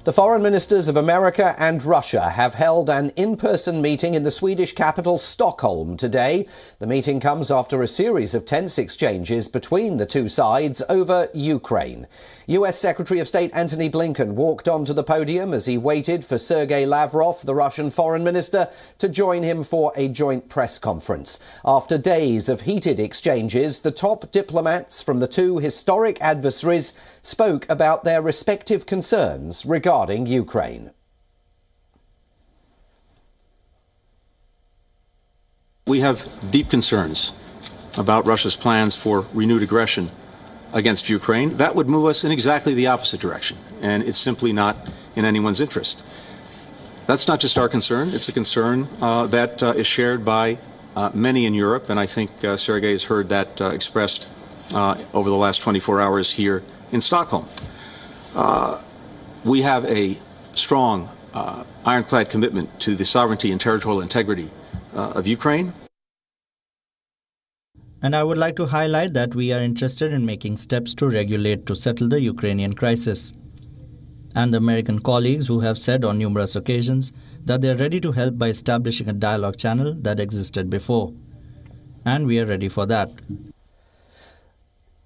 The foreign ministers of America and Russia have held an in-person meeting in the Swedish capital Stockholm today. The meeting comes after a series of tense exchanges between the two sides over Ukraine. US Secretary of State Antony Blinken walked onto the podium as he waited for Sergey Lavrov, the Russian foreign minister, to join him for a joint press conference. After days of heated exchanges, the top diplomats from the two historic adversaries spoke about their respective concerns regarding Ukraine. We have deep concerns about Russia's plans for renewed aggression against Ukraine. That would move us in exactly the opposite direction, and it's simply not in anyone's interest. That's not just our concern, it's a concern that is shared by many in Europe, and I think Sergey has heard that expressed over the last 24 hours here in Stockholm. We have a strong, ironclad commitment to the sovereignty and territorial integrity of Ukraine. And I would like to highlight that we are interested in making steps to regulate to settle the Ukrainian crisis. And the American colleagues who have said on numerous occasions that they are ready to help by establishing a dialogue channel that existed before. And we are ready for that.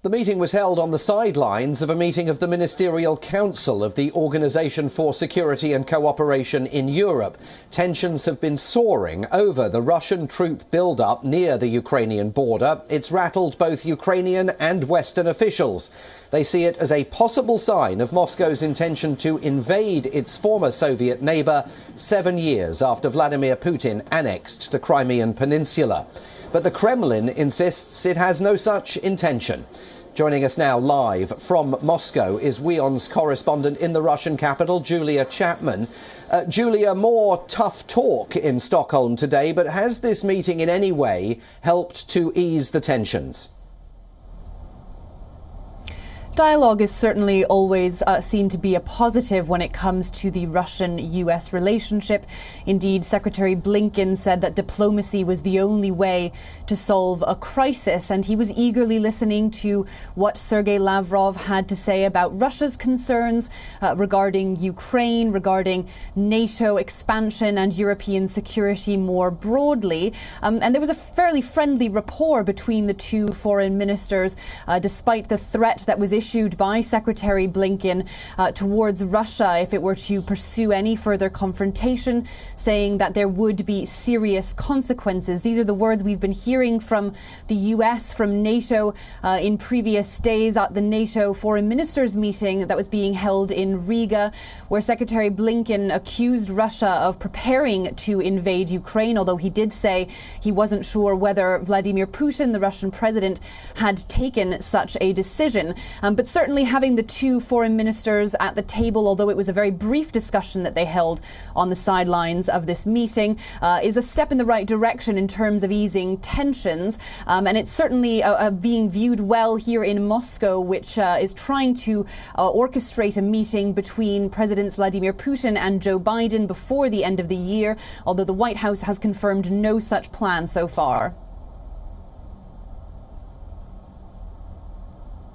The meeting was held on the sidelines of a meeting of the Ministerial Council of the Organisation for Security and Cooperation in Europe. Tensions have been soaring over the Russian troop build-up near the Ukrainian border. It's rattled both Ukrainian and Western officials. They see it as a possible sign of Moscow's intention to invade its former Soviet neighbour 7 years after Vladimir Putin annexed the Crimean Peninsula. But the Kremlin insists it has no such intention. Joining us now live from Moscow is WION's correspondent in the Russian capital, Julia Chapman. Julia, more tough talk in Stockholm today, but has this meeting in any way helped to ease the tensions? Dialogue is certainly always seen to be a positive when it comes to the Russian-US relationship. Indeed, Secretary Blinken said that diplomacy was the only way to solve a crisis, and he was eagerly listening to what Sergey Lavrov had to say about Russia's concerns regarding Ukraine, regarding NATO expansion and European security more broadly. And there was a fairly friendly rapport between the two foreign ministers, despite the threat that was issued by Secretary Blinken towards Russia if it were to pursue any further confrontation, saying that there would be serious consequences. These are the words we've been hearing from the US, from NATO in previous days at the NATO foreign ministers meeting that was being held in Riga, where Secretary Blinken accused Russia of preparing to invade Ukraine, although he did say he wasn't sure whether Vladimir Putin, the Russian president, had taken such a decision. But certainly having the two foreign ministers at the table, although it was a very brief discussion that they held on the sidelines of this meeting, is a step in the right direction in terms of easing tensions. And it's certainly being viewed well here in Moscow, which is trying to orchestrate a meeting between Presidents Vladimir Putin and Joe Biden before the end of the year, although the White House has confirmed no such plan so far.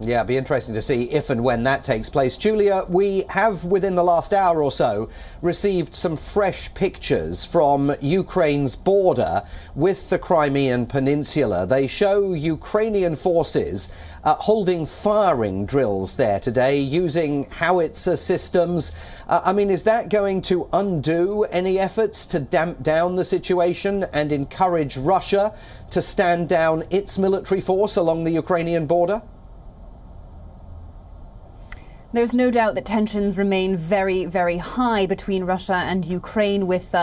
Yeah, it'd be interesting to see if and when that takes place. Julia, we have within the last hour or so received some fresh pictures from Ukraine's border with the Crimean Peninsula. They show Ukrainian forces holding firing drills there today using howitzer systems. Is that going to undo any efforts to damp down the situation and encourage Russia to stand down its military force along the Ukrainian border? There's no doubt that tensions remain very, very high between Russia and Ukraine, with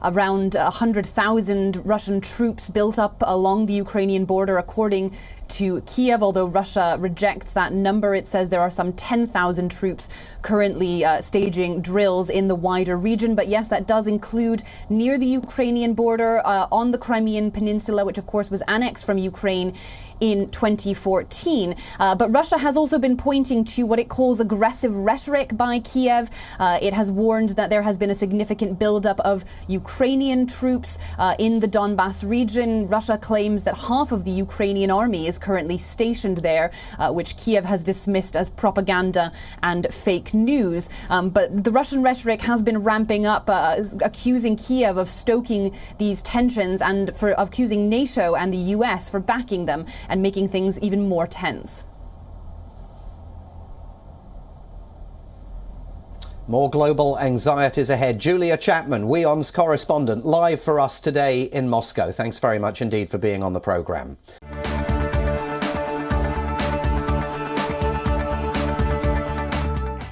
around 100,000 Russian troops built up along the Ukrainian border, according to Kiev. Although Russia rejects that number, it says there are some 10,000 troops currently staging drills in the wider region. But yes, that does include near the Ukrainian border on the Crimean Peninsula, which of course was annexed from Ukraine in 2014. But Russia has also been pointing to what it calls aggressive rhetoric by Kiev. It has warned that there has been a significant buildup of Ukrainian troops in the Donbas region. Russia claims that half of the Ukrainian army is is currently stationed there, which Kiev has dismissed as propaganda and fake news. But the Russian rhetoric has been ramping up, accusing Kiev of stoking these tensions and for accusing NATO and the US for backing them and making things even more tense. More global anxieties ahead. Julia Chapman, WION's correspondent, live for us today in Moscow. Thanks very much indeed for being on the programme.